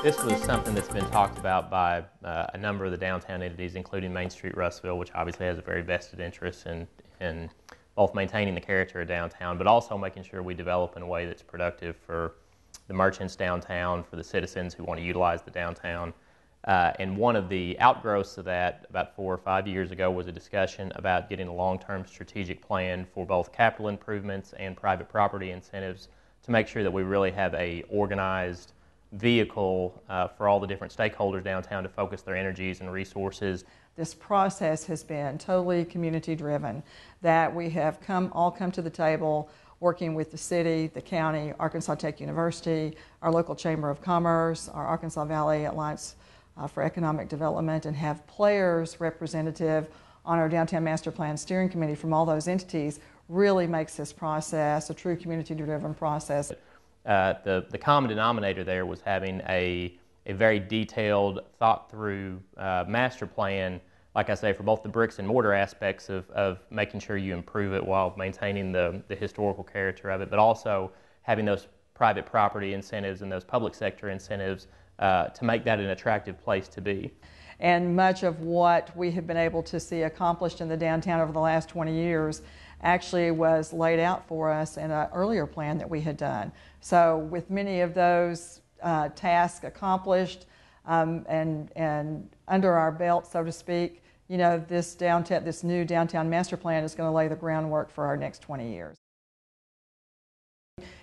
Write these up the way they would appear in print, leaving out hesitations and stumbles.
This was something that's been talked about by a number of the downtown entities, including Main Street Russellville, which obviously has a very vested interest in both maintaining the character of downtown, but also making sure we develop in a way that's productive for the merchants downtown, for the citizens who want to utilize the downtown. And one of the outgrowths of that about 4 or 5 years ago was a discussion about getting a long-term strategic plan for both capital improvements and private property incentives to make sure that we really have a organized vehicle for all the different stakeholders downtown to focus their energies and resources. This process has been totally community driven, that we have all come to the table working with the city, the county, Arkansas Tech University, our local Chamber of Commerce, our Arkansas Valley Alliance for Economic Development, and have players representative on our Downtown Master Plan Steering Committee from all those entities. Really makes this process a true community driven process. The common denominator there was having a very detailed, thought-through master plan, like I say, for both the bricks and mortar aspects of making sure you improve it while maintaining the historical character of it, but also having those private property incentives and those public sector incentives to make that an attractive place to be. And much of what we have been able to see accomplished in the downtown over the last 20 years actually was laid out for us in an earlier plan that we had done. So with many of those tasks accomplished and under our belt, so to speak, you know, this new downtown master plan is going to lay the groundwork for our next 20 years.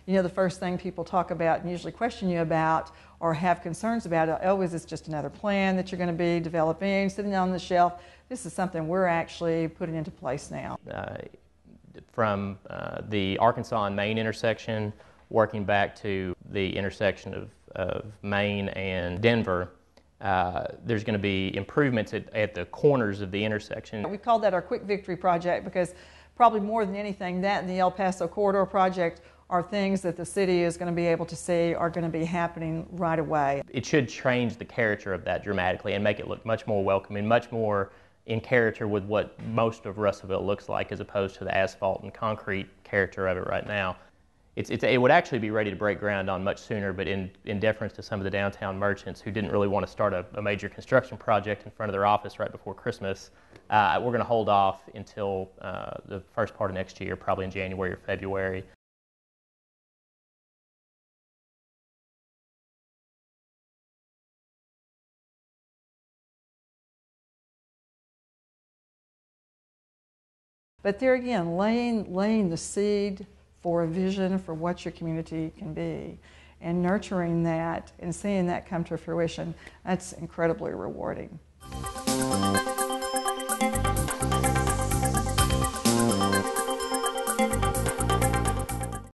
You know, the first thing people talk about and usually question you about or have concerns about, oh, is this just another plan that you're going to be developing, sitting on the shelf? This is something we're actually putting into place now. From the Arkansas and Main intersection, working back to the intersection of Main and Denver, there's going to be improvements at the corners of the intersection. We called that our Quick Victory Project because probably more than anything, that and the El Paso Corridor Project are things that the city is going to be able to see are going to be happening right away. It should change the character of that dramatically and make it look much more welcoming, much more in character with what most of Russellville looks like, as opposed to the asphalt and concrete character of it right now. It would actually be ready to break ground on much sooner, but in deference to some of the downtown merchants who didn't really want to start a major construction project in front of their office right before Christmas, we're going to hold off until the first part of next year, probably in January or February. But there again, laying the seed for a vision for what your community can be and nurturing that and seeing that come to fruition, that's incredibly rewarding.